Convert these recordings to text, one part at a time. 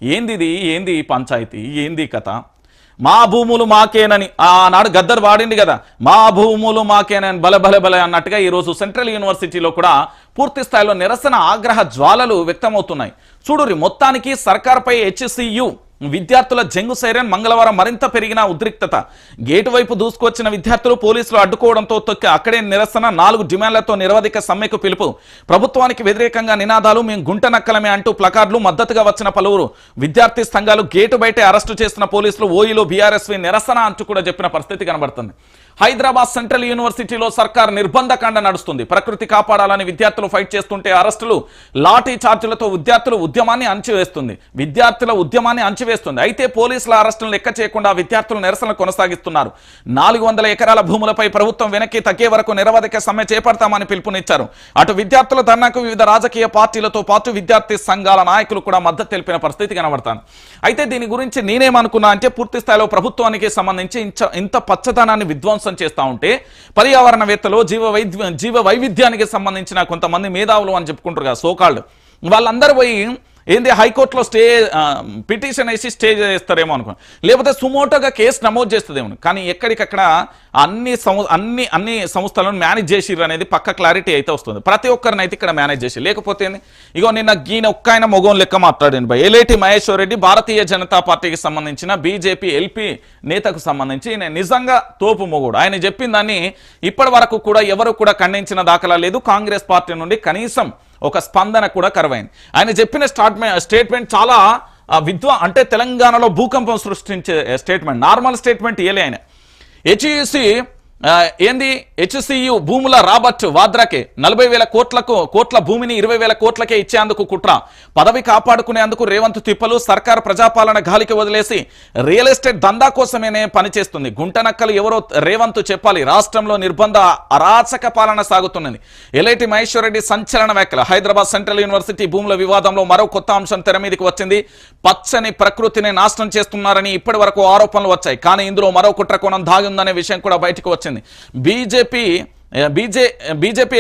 ఏంది ఇది? ఏంది పంచాయతీ? ఏంది కథ? మా భూములు మాకేనని ఆనాడు గద్దర్ వాడింది కదా, మా భూములు మాకేనని బలే అన్నట్టుగా ఈరోజు సెంట్రల్ యూనివర్సిటీలో కూడా పూర్తి స్థాయిలో నిరసన ఆగ్రహ జ్వాలలు వ్యక్తమవుతున్నాయి. చూడురి, మొత్తానికి సర్కార్పై HCU విద్యార్థుల జంగు సైరన్ మంగళవారం మరింత పెరిగిన ఉద్రిక్తత. గేటు వైపు దూసుకొచ్చిన విద్యార్థులు పోలీసులు అడ్డుకోవడంతో తొక్కి అక్కడే నిరసన. 4 డిమాండ్లతో నిరవధిక సమ్మెకు పిలుపు. ప్రభుత్వానికి వ్యతిరేకంగా నినాదాలు, మేము గుంట నక్కలమే అంటూ ప్లకార్డులు. మద్దతుగా వచ్చిన పలువురు విద్యార్థి సంఘాలు. గేటు బయటే అరెస్టు చేసిన పోలీసులు. ఓయిలో BRSV నిరసన అంటూ కూడా చెప్పిన పరిస్థితి కనబడుతుంది. హైదరాబాద్ సెంట్రల్ యూనివర్సిటీలో సర్కార్ నిర్బంధకాండ నడుస్తుంది. ప్రకృతి కాపాడాలని విద్యార్థులు ఫైట్ చేస్తుంటే అరెస్టులు, లాఠీ చార్జీలతో విద్యార్థుల ఉద్యమాన్ని అణచివేస్తుంది. అయితే పోలీసుల అరెస్టులను లెక్క చేయకుండా విద్యార్థులు నిరసనలు కొనసాగిస్తున్నారు. 400 ఎకరాల భూములపై ప్రభుత్వం వెనక్కి తగ్గే వరకు నిరవధిక సమ్మె చేపడతామని పిలుపునిచ్చారు. అటు విద్యార్థుల ధర్నాకు వివిధ రాజకీయ పార్టీలతో పాటు విద్యార్థి సంఘాల నాయకులు కూడా మద్దతు తెలిపిన పరిస్థితి కనబడతాను. అయితే దీని గురించి నేనేమనుకున్నా అంటే, పూర్తి స్థాయిలో ప్రభుత్వానికి సంబంధించి ఇంత పచ్చదనాన్ని విధ్వంసం చేస్తా ఉంటే పర్యావరణవేత్తలు, జీవ వైవిధ్యానికి సంబంధించిన కొంతమంది మేధావులు అని చెప్పుకుంటారు కదా, సోకాల్డ్, వాళ్ళందరూ పోయి ఏంది హైకోర్టులో పిటిషన్ వేసి స్టే చేస్తారేమో అనుకో, లేకపోతే సుమోటోగా కేసు నమోదు చేస్తుందేమో. కానీ ఎక్కడికక్కడ అన్ని సంస్థలను మేనేజ్ చేసిర్రు అనేది పక్క క్లారిటీ అయితే వస్తుంది. ప్రతి ఒక్కరిని అయితే ఇక్కడ మేనేజ్ చేసి, లేకపోతే ఇగో నిన్న గీన ఒక్కైన మొగం లెక్క మాట్లాడండి. ఎలేటి మహేశ్వర్ రెడ్డి భారతీయ జనతా పార్టీకి సంబంధించిన BJP LP నేతకు సంబంధించి నిజంగా తోపు మొగుడు. ఆయన చెప్పిన దాన్ని ఇప్పటి వరకు కూడా ఎవరు కూడా ఖండించిన దాఖలా లేదు. కాంగ్రెస్ పార్టీ నుండి కనీసం ఒక స్పందన కూడా కరువైంది. ఆయన చెప్పిన స్టేట్మెంట్ చాలా అంటే తెలంగాణలో భూకంపం సృష్టించే స్టేట్మెంట్. నార్మల్ స్టేట్మెంట్ ఇయలే ఆయన. HCU భూముల రాబర్ట్ వాద్రాకే 40,000 కోట్ల భూమిని 20,000 కోట్లకే ఇచ్చేందుకు కుట్ర. పదవి కాపాడుకునేందుకు రేవంత్ తిప్పలు. సర్కారు ప్రజాపాలన గాలికి వదిలేసి రియల్ ఎస్టేట్ దందా కోసమేనే పనిచేస్తుంది. గుంటనక్కలు ఎవరో రేవంత్ చెప్పాలి. రాష్ట్రంలో నిర్బంధ అరాచక పాలన సాగుతున్నది. ఎలేటి మహేశ్వర్ రెడ్డి సంచలన వ్యాఖ్యలు. హైదరాబాద్ సెంట్రల్ యూనివర్సిటీ భూముల వివాదంలో మరో కొత్త అంశం తెర మీదకి వచ్చింది. పచ్చని ప్రకృతిని నాశనం చేస్తున్నారని ఇప్పటి వరకు ఆరోపణలు వచ్చాయి. కానీ ఇందులో మరో కుట్ర కోణం దాగి ఉందనే విషయం కూడా బయటకు వచ్చింది. బీజేపీ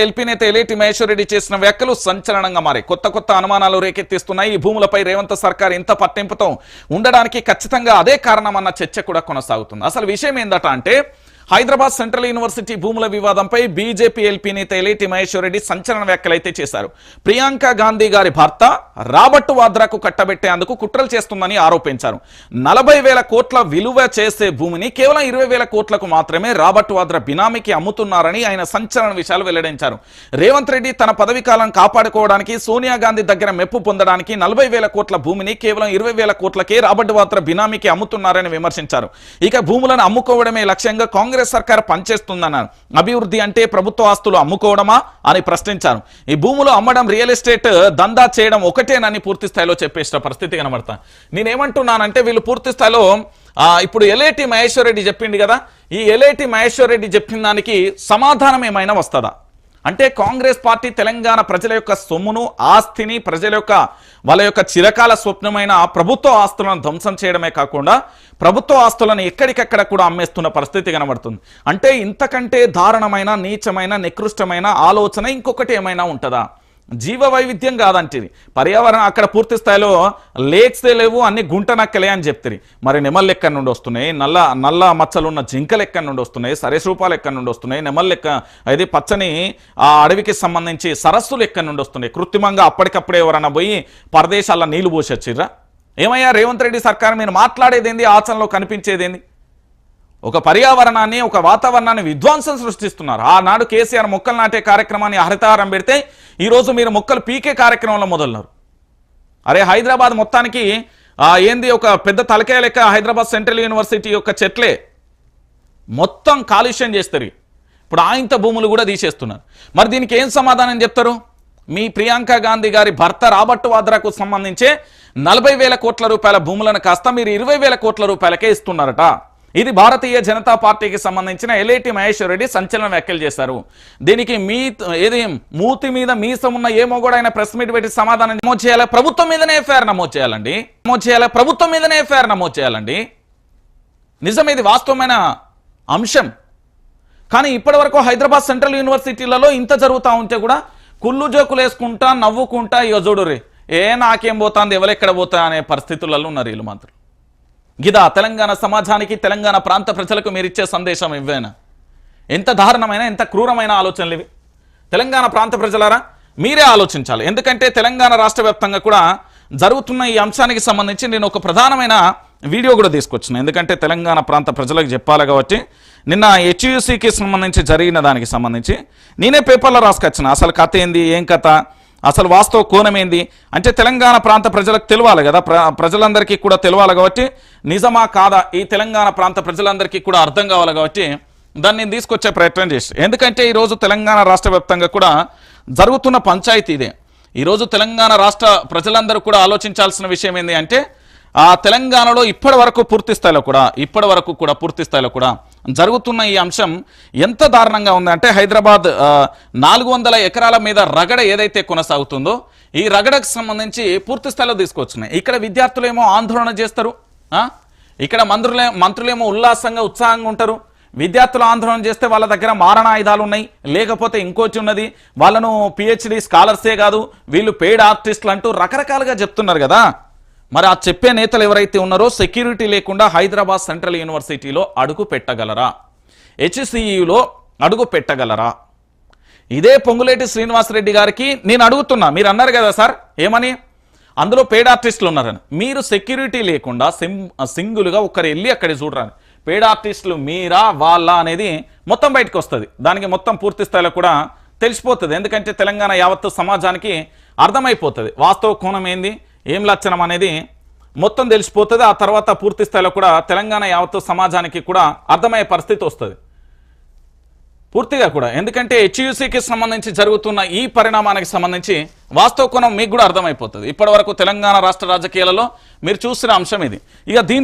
LP నేత ఎలేటి మహేశ్వర్ రెడ్డి చేసిన వ్యాఖ్యలు సంచలనంగా మారాయి. కొత్త అనుమానాలు రేకెత్తిస్తున్నాయి. ఈ భూములపై రేవంత్ సర్కార్ ఇంత పట్టింపుతో ఉండడానికి ఖచ్చితంగా అదే కారణమన్న చర్చ కూడా కొనసాగుతుంది. అసలు విషయం ఏందట అంటే, హైదరాబాద్ సెంట్రల్ యూనివర్సిటీ భూముల వివాదంపై BJP LP నేత ఎలేటి మహేశ్వర్ రెడ్డి సంచలన వ్యాఖ్యలైతే చేశారు. ప్రియాంక గాంధీ గారి భర్త రాబర్ట్ వాద్రాకు కట్టబెట్టేందుకు కుట్రలు చేస్తుందని ఆరోపించారు. 40,000 కోట్ల విలువ చేసే భూమిని కేవలం 20,000 కోట్లకు మాత్రమే రాబర్ట్ వాద్రా బినామీకి అమ్ముతున్నారని ఆయన సంచలన విషయాలు వెల్లడించారు. రేవంత్ రెడ్డి తన పదవి కాలం కాపాడుకోవడానికి, సోనియా గాంధీ దగ్గర మెప్పు పొందడానికి 40,000 కోట్ల భూమిని కేవలం 20,000 కోట్లకే రాబర్ట్ వాద్రా బినామీకి అమ్ముతున్నారని విమర్శించారు. ఇక భూములను అమ్ముకోవడమే లక్ష్యంగా కాంగ్రెస్ సర్కార్ పనిచేస్తుందన్నారు. అభివృద్ధి అంటే ప్రభుత్వ ఆస్తులు అమ్ముకోవడమా అని ప్రశ్నించారు. ఈ భూములు అమ్మడం, రియల్ ఎస్టేట్ దందా చేయడం ఒకటేనని పూర్తి స్థాయిలో చెప్పేసిన పరిస్థితి కనబడతా. నేనేమంటున్నానంటే, వీళ్ళు పూర్తి స్థాయిలో ఇప్పుడు ఎలేటి మహేశ్వర్ రెడ్డి చెప్పింది కదా, ఈ ఎలేటి మహేశ్వర్ రెడ్డి చెప్పిన దానికి సమాధానం ఏమైనా వస్తుందా అంటే, కాంగ్రెస్ పార్టీ తెలంగాణ ప్రజల యొక్క సొమ్మును, ఆస్తిని, ప్రజల యొక్క వాళ్ళ యొక్క చిరకాల స్వప్నమైన ప్రభుత్వ ఆస్తులను ధ్వంసం చేయడమే కాకుండా ప్రభుత్వ ఆస్తులను ఎక్కడికక్కడ కూడా అమ్మేస్తున్న పరిస్థితి కనబడుతుంది. అంటే ఇంతకంటే దారుణమైన, నీచమైన, నికృష్టమైన ఆలోచన ఇంకొకటి ఏమైనా ఉంటుందా? జీవ వైవిధ్యం కాదంటే పర్యావరణం అక్కడ పూర్తి స్థాయిలో లేక్సే లేవు, అన్ని గుంట నక్కలే అని చెప్తారు. మరి నెమళ్ళు ఎక్కడి నుండి వస్తున్నాయి, నల్ల మచ్చలున్న జింకలు ఎక్కడి నుండి వస్తున్నాయి, సరీసృపాలు ఎక్కడి నుండి వస్తున్నాయి, నెమళ్ళు అది పచ్చని ఆ అడవికి సంబంధించి సరస్సులు ఎక్కడి నుండి వస్తున్నాయి? కృత్రిమంగా అప్పటికప్పుడే ఎవరన్నా పోయి పరదేశాల్లో నీళ్లు పోసొచ్చిర్రా? ఏమయ్యా రేవంత్ రెడ్డి సర్కార్, మీరు మాట్లాడేదేంది, ఆచరణలో కనిపించేదేంది? ఒక పర్యావరణాన్ని, ఒక వాతావరణాన్ని విధ్వంసం సృష్టిస్తున్నారు. ఆనాడు కేసీఆర్ మొక్కలు నాటే కార్యక్రమాన్ని హరితహారం పెడితే ఈరోజు మీరు మొక్కలు పీకే కార్యక్రమంలో మొదలున్నారు. అరే హైదరాబాద్ మొత్తానికి ఏంది ఒక పెద్ద తలకాయ లెక్క హైదరాబాద్ సెంట్రల్ యూనివర్సిటీ యొక్క చెట్లే మొత్తం కాలుష్యం చేస్తారు. ఇప్పుడు ఆయింత భూములు కూడా తీసేస్తున్నారు. మరి దీనికి ఏం సమాధానం చెప్తారు? మీ ప్రియాంక గాంధీ గారి భర్త రాబర్ట్ వాద్రాకు సంబంధించే 40,000 కోట్ల రూపాయల భూములను కాస్త మీరు 20,000 కోట్ల రూపాయలకే ఇస్తున్నారట. ఇది భారతీయ జనతా పార్టీకి సంబంధించిన ఎలేటి మహేశ్వర్ రెడ్డి సంచలన వ్యాఖ్యలు చేశారు. దీనికి మూతి మీద మీసం ఉన్న ఏమో కూడా ఆయన ప్రెస్ మీట్ పెట్టి సమాధానం నమోదు చేయాలి. ప్రభుత్వం మీదనే ఎఫ్ఐఆర్ నమోదు చేయాలండి. నిజం, ఇది వాస్తవమైన అంశం. కానీ ఇప్పటి వరకు హైదరాబాద్ సెంట్రల్ యూనివర్సిటీలలో ఇంత జరుగుతూ ఉంటే కూడా కుళ్ళు జోకులు వేసుకుంటా, నవ్వుకుంటా, ఇక చూడుర్రి నాకేం పోతుంది ఎవరెక్కడ పోతా అనే పరిస్థితులలో ఉన్నారు వీళ్ళు మాత్రం. గిదా తెలంగాణ సమాజానికి తెలంగాణ ప్రాంత ప్రజలకు మీరిచ్చే సందేశం ఇవ్వేనా? ఎంత దారుణమైన ఎంత క్రూరమైన ఆలోచనలు ఇవి. తెలంగాణ ప్రాంత ప్రజలారా మీరే ఆలోచించాలి. ఎందుకంటే తెలంగాణ రాష్ట్ర వ్యాప్తంగా కూడా జరుగుతున్న ఈ అంశానికి సంబంధించి నేను ఒక ప్రధానమైన వీడియో కూడా తీసుకొచ్చిన. ఎందుకంటే తెలంగాణ ప్రాంత ప్రజలకు చెప్పాలి కాబట్టి నిన్న హెచ్యుసికి సంబంధించి జరిగిన దానికి సంబంధించి నేనే పేపర్లో రాసుకొచ్చిన. అసలు కథ ఏంది, ఏం కథ, అసలు వాస్తవ కోణం ఏంది అంటే తెలంగాణ ప్రాంత ప్రజలకు తెలియాలి కదా, ప్రజలందరికీ కూడా తెలియాలి కాబట్టి నిజమా కాదా ఈ తెలంగాణ ప్రాంత ప్రజలందరికీ కూడా అర్థం కావాలి కాబట్టి దాన్ని నేను తీసుకొచ్చే ప్రయత్నం చేసి. ఎందుకంటే ఈరోజు తెలంగాణ రాష్ట్ర వ్యాప్తంగా కూడా జరుగుతున్న పంచాయతీ ఇదే. ఈరోజు తెలంగాణ రాష్ట్ర ప్రజలందరూ కూడా ఆలోచించాల్సిన విషయం ఏంటి అంటే ఆ తెలంగాణలో ఇప్పటి వరకు పూర్తి స్థాయిలో కూడా జరుగుతున్న ఈ అంశం ఎంత దారుణంగా ఉందంటే హైదరాబాద్ 400 ఎకరాల మీద రగడ ఏదైతే కొనసాగుతుందో ఈ రగడకు సంబంధించి పూర్తి స్థాయిలో తీసుకొచ్చినాయి. ఇక్కడ విద్యార్థులేమో ఆందోళన చేస్తారు, ఇక్కడ మంత్రులేమో ఉత్సాహంగా ఉంటారు. విద్యార్థులు ఆందోళన చేస్తే వాళ్ళ దగ్గర మారణాయుధాలు ఉన్నాయి, లేకపోతే ఇంకోటి ఉన్నది, వాళ్ళను పిహెచ్డి స్కాలర్సే కాదు వీళ్ళు పెయిడ్ ఆర్టిస్టులు అంటూ రకరకాలుగా చెప్తున్నారు కదా. మరి ఆ చెప్పే నేతలు ఎవరైతే ఉన్నారో సెక్యూరిటీ లేకుండా హైదరాబాద్ సెంట్రల్ యూనివర్సిటీలో అడుగు పెట్టగలరా, హెచ్సియులో అడుగు పెట్టగలరా? ఇదే పొంగులేటి శ్రీనివాసరెడ్డి గారికి నేను అడుగుతున్నా. మీరు అన్నారు కదా సార్ ఏమని, అందులో పెయిడ్ ఆర్టిస్టులు ఉన్నారని. మీరు సెక్యూరిటీ లేకుండా సింగిల్గా ఒక్కరు వెళ్ళి అక్కడ చూడరాని పెయిడ్ ఆర్టిస్టులు మీరా వాళ్ళ అనేది మొత్తం బయటకు వస్తుంది. దానికి మొత్తం పూర్తి స్థాయిలో కూడా తెలిసిపోతుంది. ఎందుకంటే తెలంగాణ యావత్తు సమాజానికి అర్థమైపోతుంది వాస్తవ కోణం ఏంది, ఏం లక్షణం అనేది మొత్తం తెలిసిపోతుంది. ఆ తర్వాత పూర్తి స్థాయిలో కూడా తెలంగాణ యావత్తు సమాజానికి కూడా అర్థమయ్యే పరిస్థితి వస్తుంది పూర్తిగా కూడా. ఎందుకంటే హెచ్యుసికి సంబంధించి జరుగుతున్న ఈ పరిణామానికి సంబంధించి వాస్తవ కోణం మీకు కూడా అర్థమైపోతుంది. ఇప్పటి వరకు తెలంగాణ రాష్ట్ర రాజకీయాలలో మీరు చూసిన అంశం ఇది. ఇక దీంతో